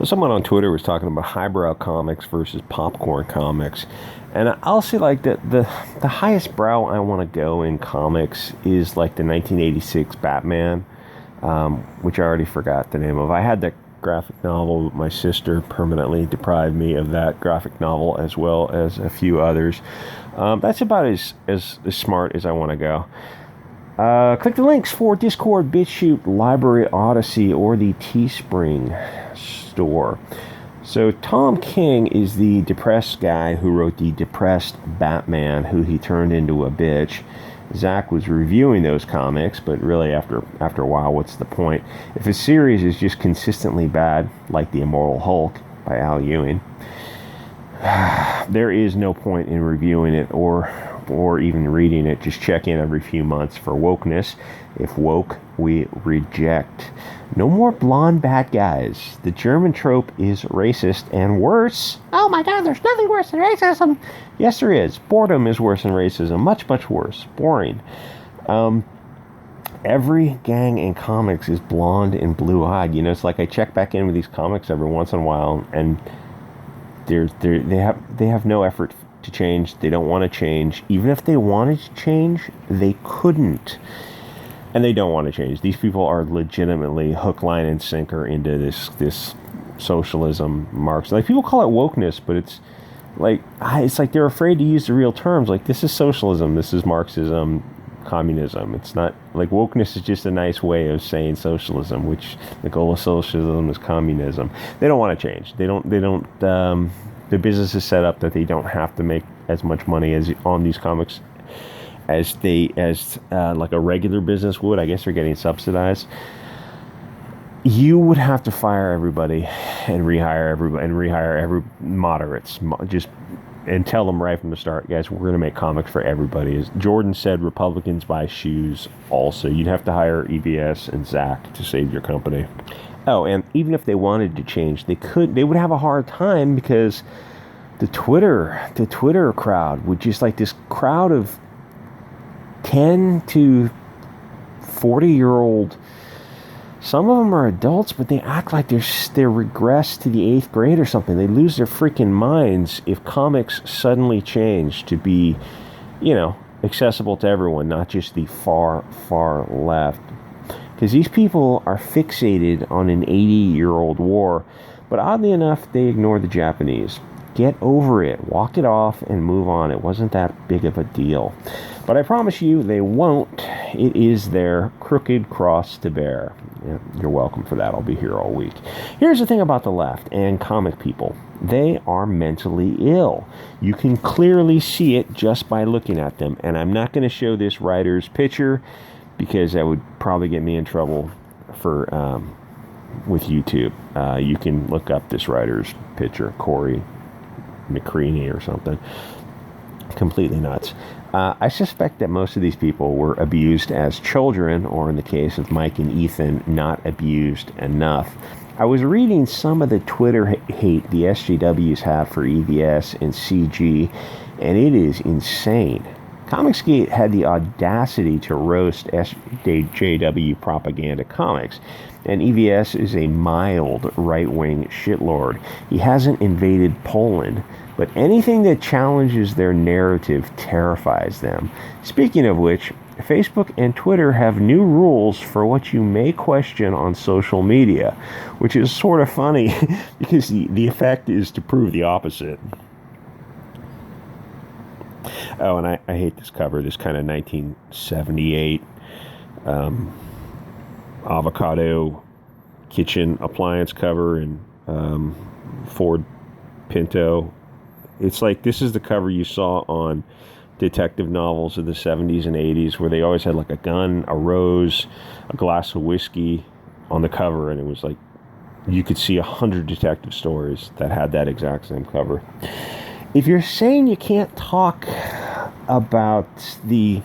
Someone on Twitter was talking about highbrow comics versus popcorn comics. And I'll say like the highest brow I want to go in comics is like the 1986 Batman, which I already forgot the name of. I had that graphic novel, but my sister permanently deprived me of that graphic novel as well as a few others. That's about as smart as I want to go. Click the links for Discord, BitChute, Library Odyssey, or the Teespring store. So Tom King is the depressed guy who wrote the depressed Batman, who he turned into a bitch. Zach was reviewing those comics, but really after a while, what's the point? If a series is just consistently bad, like The Immortal Hulk by Al Ewing, there is no point in reviewing it or even reading it. Just check in every few months for wokeness. If woke, we reject. No more blonde bad guys. The German trope is racist and worse. Oh my God, there's nothing worse than racism. Yes, there is. Boredom is worse than racism. Much, much worse. Boring. Every gang in comics is blonde and blue-eyed. You know, it's like I check back in with these comics every once in a while, and they have no effort to change. They don't want to change. Even if they wanted to change, they couldn't. And they don't want to change. These people are legitimately hook, line, and sinker into this socialism marks. Like, people call it wokeness, but it's like they're afraid to use the real terms. Like, this is socialism, this is Marxism, communism. It's not like wokeness is just a nice way of saying socialism, which the goal of socialism is communism. They don't want to change. They don't the business is set up that they don't have to make as much money as on these comics as like a regular business would. I guess they're getting subsidized. You would have to fire everybody and rehire every moderates, and tell them right from the start, guys, we're going to make comics for everybody. As Jordan said, Republicans buy shoes also. You'd have to hire EBS and Zach to save your company. Oh, and even if they wanted to change, they would have a hard time, because the Twitter crowd would just, like, this crowd of 10 to 40-year-old, some of them are adults, but they act like they're regressed to the 8th grade or something. They lose their freaking minds if comics suddenly change to be, accessible to everyone, not just the far, far left. Because these people are fixated on an 80-year-old war, but oddly enough, they ignore the Japanese. Get over it, walk it off, and move on. It wasn't that big of a deal. But I promise you, they won't. It is their crooked cross to bear. Yeah, you're welcome for that. I'll be here all week. Here's the thing about the left and comic people. They are mentally ill. You can clearly see it just by looking at them. And I'm not going to show this writer's picture, because that would probably get me in trouble with YouTube. You can look up this writer's picture, Corey McCreaney or something. Completely nuts. I suspect that most of these people were abused as children, or in the case of Mike and Ethan, not abused enough. I was reading some of the Twitter hate the SJWs have for EVS and CG, and it is insane. Comicsgate had the audacity to roast SJW propaganda comics, and EVS is a mild right-wing shitlord. He hasn't invaded Poland, but anything that challenges their narrative terrifies them. Speaking of which, Facebook and Twitter have new rules for what you may question on social media, which is sort of funny because the effect is to prove the opposite. Oh, and I hate this cover, this kind of 1978 avocado kitchen appliance cover and Ford Pinto. It's like, this is the cover you saw on detective novels of the 70s and 80s, where they always had like a gun, a rose, a glass of whiskey on the cover, and it was like, you could see 100 detective stories that had that exact same cover. If you're saying you can't talk about the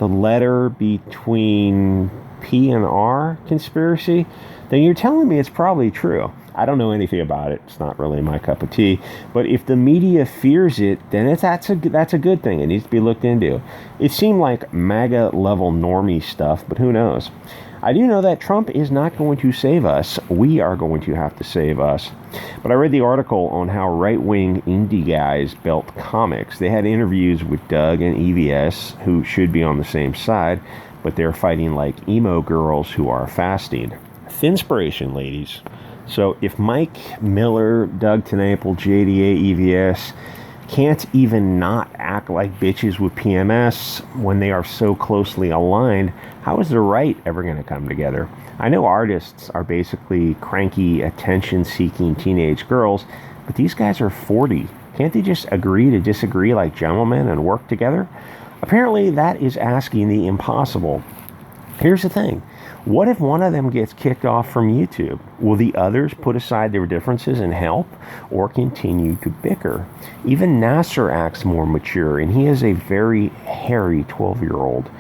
letter between P and R conspiracy, then you're telling me it's probably true. I don't know anything about it. It's not really my cup of tea. But if the media fears it, then that's a good thing. It needs to be looked into. It seemed like MAGA level normie stuff, but who knows? I do know that Trump is not going to save us. We are going to have to save us. But I read the article on how right-wing indie guys built comics. They had interviews with Doug and EVS, who should be on the same side, but they're fighting like emo girls who are fasting. Thinspiration, ladies. So if Mike Miller, Doug TenNapel, JDA, EVS can't even not act like bitches with PMS when they are so closely aligned, how is the right ever going to come together? I know artists are basically cranky, attention-seeking teenage girls, but these guys are 40. Can't they just agree to disagree like gentlemen and work together? Apparently, that is asking the impossible. Here's the thing. What if one of them gets kicked off from YouTube? Will the others put aside their differences and help, or continue to bicker? Even Nasser acts more mature, and he is a very hairy 12-year-old.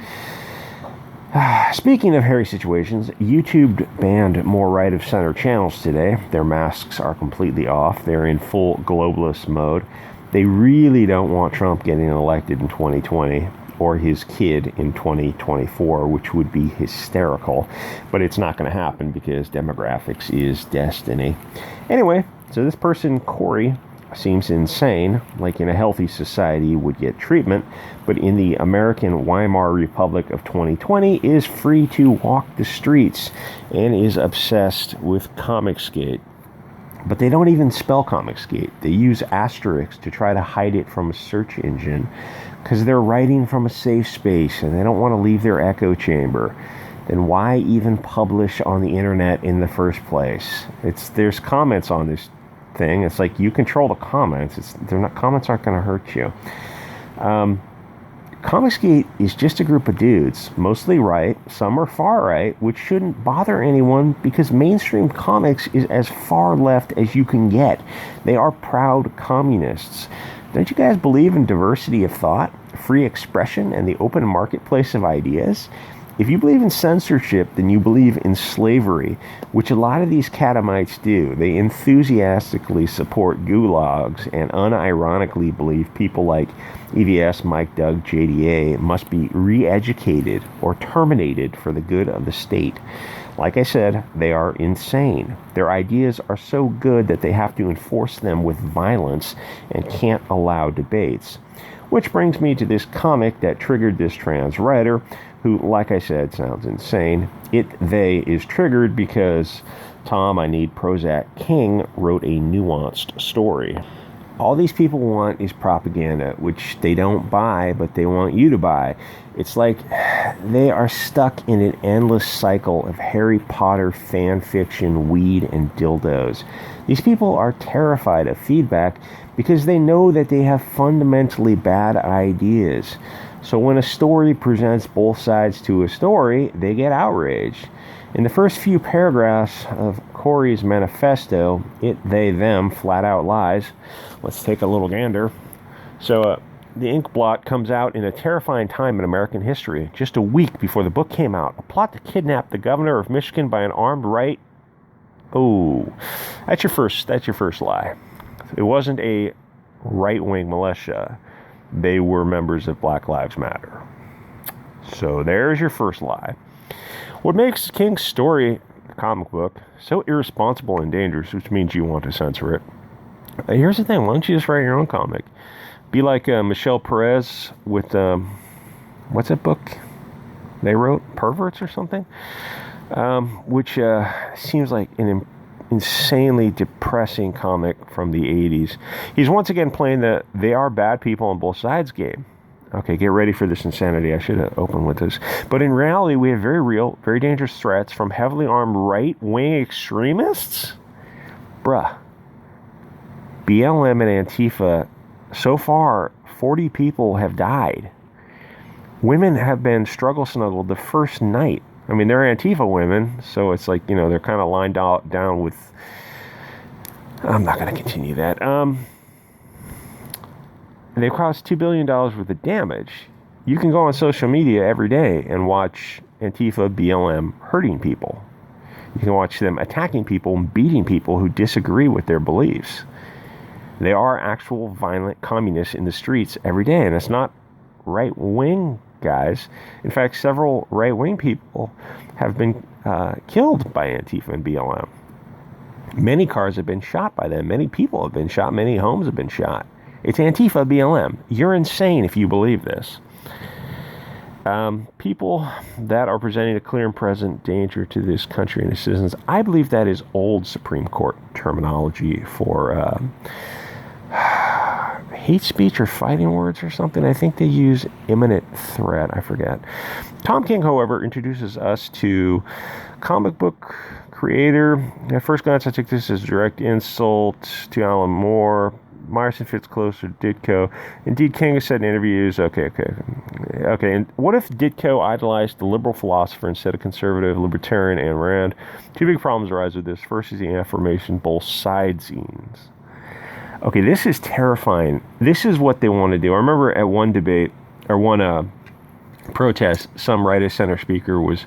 Speaking of hairy situations, YouTube banned more right-of-center channels today. Their masks are completely off. They're in full globalist mode. They really don't want Trump getting elected in 2020. Or his kid in 2024, which would be hysterical. But it's not going to happen because demographics is destiny. Anyway, so this person, Corey, seems insane, like in a healthy society would get treatment, but in the American Weimar Republic of 2020 is free to walk the streets and is obsessed with Comicsgate. But they don't even spell Comicsgate. They use asterisks to try to hide it from a search engine because they're writing from a safe space and they don't want to leave their echo chamber. Then why even publish on the internet in the first place? There's comments on this thing. It's like you control the comments. Comments aren't going to hurt you. Comicsgate is just a group of dudes, mostly right, some are far right, which shouldn't bother anyone because mainstream comics is as far left as you can get. They are proud communists. Don't you guys believe in diversity of thought, free expression, and the open marketplace of ideas? If you believe in censorship, then you believe in slavery, which a lot of these catamites do. They enthusiastically support gulags and unironically believe people like EVS, Mike, Doug, JDA must be re-educated or terminated for the good of the state. Like I said, they are insane. Their ideas are so good that they have to enforce them with violence and can't allow debates. Which brings me to this comic that triggered this trans writer, who, like I said, sounds insane. They is triggered because Tom, I Need Prozac King wrote a nuanced story. All these people want is propaganda, which they don't buy, but they want you to buy. It's like they are stuck in an endless cycle of Harry Potter fan fiction, weed, and dildos. These people are terrified of feedback because they know that they have fundamentally bad ideas. So when a story presents both sides to a story, they get outraged. In the first few paragraphs of Corey's manifesto, they, them, flat out lies. Let's take a little gander. So the ink blot comes out in a terrifying time in American history, just a week before the book came out. A plot to kidnap the governor of Michigan by an armed right. Oh, that's your first lie. It wasn't a right-wing militia. They were members of Black Lives Matter. So there's your first lie. What makes King's story, the comic book, so irresponsible and dangerous, which means you want to censor it. Here's the thing. Why don't you just write your own comic? Be like Michelle Perez with, what's that book they wrote? Perverts or something? Which seems like an insanely depressing comic from the 80s. He's once again playing the they are bad people on both sides game. Okay, get ready for this insanity. I should have opened with this. But in reality, we have very real, very dangerous threats from heavily armed right-wing extremists. Bruh. BLM and Antifa, so far, 40 people have died. Women have been struggle snuggled the first night. I mean, they're Antifa women, so it's like, they're kind of lined down with... I'm not going to continue that. They've caused $2 billion worth of damage. You can go on social media every day and watch Antifa, BLM hurting people. You can watch them attacking people and beating people who disagree with their beliefs. They are actual violent communists in the streets every day, and it's not right-wing guys. In fact, several right-wing people have been killed by Antifa and BLM. Many cars have been shot by them. Many people have been shot. Many homes have been shot. It's Antifa, BLM. You're insane if you believe this. People that are presenting a clear and present danger to this country and its citizens, I believe that is old Supreme Court terminology for hate speech or fighting words or something. I think they use imminent threat. I forget. Tom King, however, introduces us to comic book creator. At first glance, I took this as a direct insult to Alan Moore. Myerson fits closer to Ditko. Indeed, King has said in interviews, okay. And what if Ditko idolized the liberal philosopher instead of conservative, libertarian, and Rand? Two big problems arise with this. First is the affirmation both sides scenes. Okay, this is terrifying. This is what they want to do. I remember at one debate, or one protest, some right of center speaker was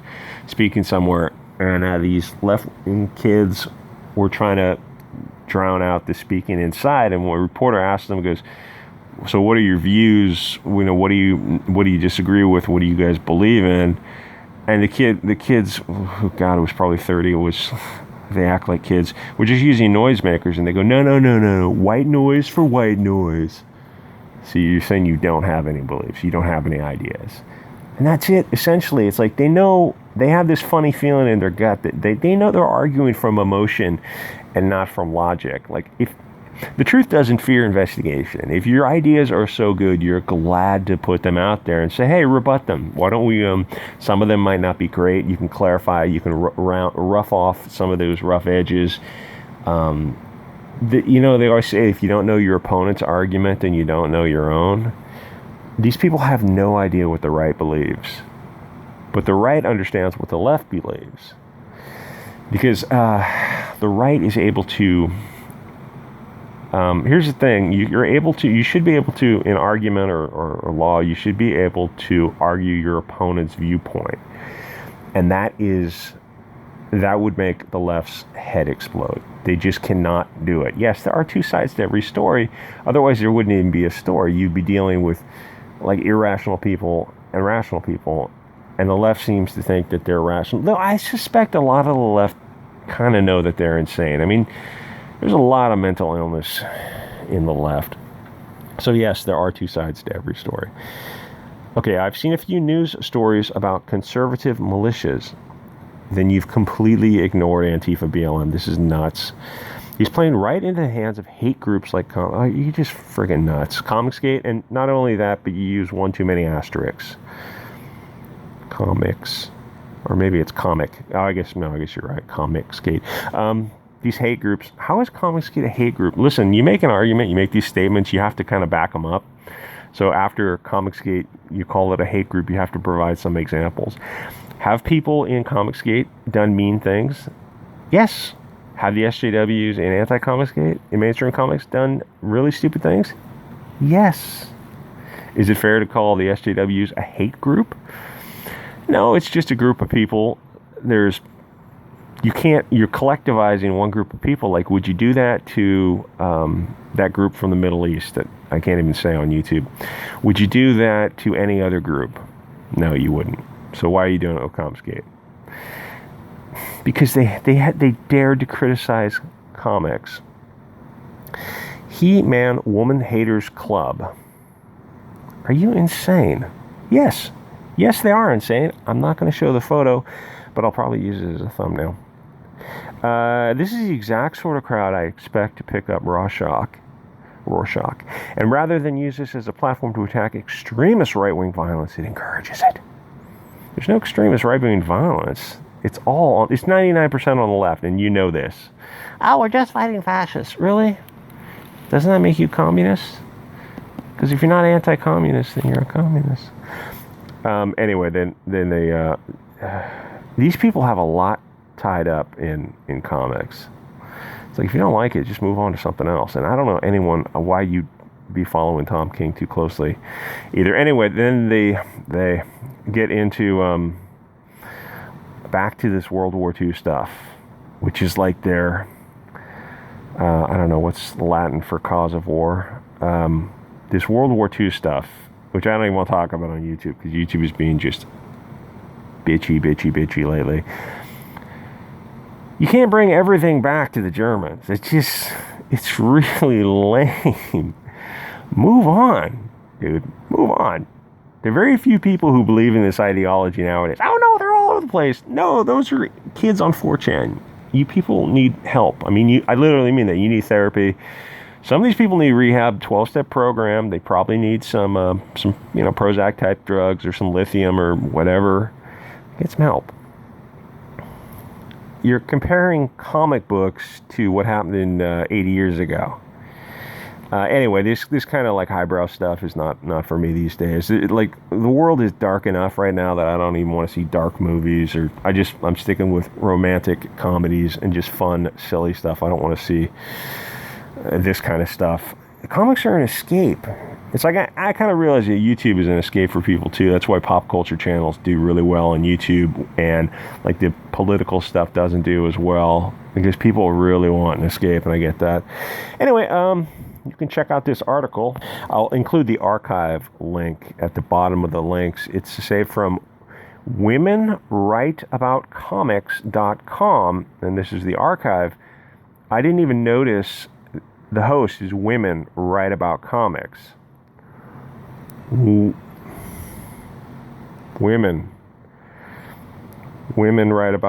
speaking somewhere, and these left-wing kids were trying to drown out the speaking inside, and when a reporter asked them, goes, so what are your views, what do you disagree with, what do you guys believe in? And the kids, oh God, it was probably 30, they act like kids, were just using noisemakers, and they go, no, white noise for white noise. So you're saying you don't have any beliefs, you don't have any ideas. And that's it, essentially. It's like they know, they have this funny feeling in their gut that they know they're arguing from emotion and not from logic. Like, if the truth doesn't fear investigation. If your ideas are so good, you're glad to put them out there and say, hey, rebut them. Why don't we, some of them might not be great. You can clarify, you can rough off some of those rough edges. They always say, if you don't know your opponent's argument, then you don't know your own. These people have no idea what the right believes. But the right understands what the left believes. Because the right is able to... here's the thing. You should be able to, in argument or law, you should be able to argue your opponent's viewpoint. And that would make the left's head explode. They just cannot do it. Yes, there are two sides to every story. Otherwise, there wouldn't even be a story. You'd be dealing with like irrational people and rational people, and the left seems to think that they're rational. Though I suspect a lot of the left kind of know that they're insane. I mean, there's a lot of mental illness in the left. So yes, there are two sides to every story. Okay, I've seen a few news stories about conservative militias. Then you've completely ignored Antifa BLM. This is nuts. He's playing right into the hands of hate groups like... you're just friggin' nuts. Comicsgate, and not only that, but you use one too many asterisks. Comics. Or maybe it's comic. I guess you're right. Comicsgate. These hate groups. How is Comicsgate a hate group? Listen, you make an argument, you make these statements, you have to kind of back them up. So after Comicsgate, you call it a hate group, you have to provide some examples. Have people in Comicsgate done mean things? Yes. Have the SJWs in anti-Comicsgate, in mainstream comics, done really stupid things? Yes. Is it fair to call the SJWs a hate group? No, it's just a group of people. You're collectivizing one group of people. Like, would you do that to that group from the Middle East that I can't even say on YouTube? Would you do that to any other group? No, you wouldn't. So why are you doing it with Comicsgate? Because they dared to criticize comics. He-Man Woman Haters Club. Are you insane? Yes. Yes, they are insane. I'm not going to show the photo, but I'll probably use it as a thumbnail. This is the exact sort of crowd I expect to pick up Rorschach. And rather than use this as a platform to attack extremist right-wing violence, it encourages it. There's no extremist right-wing violence. It's 99% on the left, and you know this. Oh, we're just fighting fascists. Really? Doesn't that make you communist? Because if you're not anti-communist, then you're a communist. Anyway, then they... these people have a lot tied up in comics. It's like, if you don't like it, just move on to something else. And I don't know anyone why you'd be following Tom King too closely either. Anyway, then they get into... back to this World War II stuff, which is like their, I don't know, what's Latin for cause of war? This World War II stuff, which I don't even want to talk about on YouTube, because YouTube is being just bitchy lately. You can't bring everything back to the Germans. It's really lame. Move on, dude. Move on. There are very few people who believe in this ideology nowadays. Oh no, they're all over the place. No, those are kids on 4chan. You people need help. I mean, I literally mean that. You need therapy. Some of these people need rehab, 12-step program. They probably need some Prozac type drugs or some lithium or whatever. Get some help. You're comparing comic books to what happened in 80 years ago. Anyway, this kind of like highbrow stuff is not for me these days. Like, the world is dark enough right now that I don't even want to see dark movies, or I'm sticking with romantic comedies and just fun, silly stuff. I don't want to see this kind of stuff. The comics are an escape. It's like I kind of realize that YouTube is an escape for people too. That's why pop culture channels do really well on YouTube, and like the political stuff doesn't do as well, because people really want an escape, and I get that. Anyway, you can check out this article. I'll include the archive link at the bottom of the links. It's saved from womenwriteaboutcomics.com, and this is the archive. I didn't even notice the host is Women Write About Comics. Women write about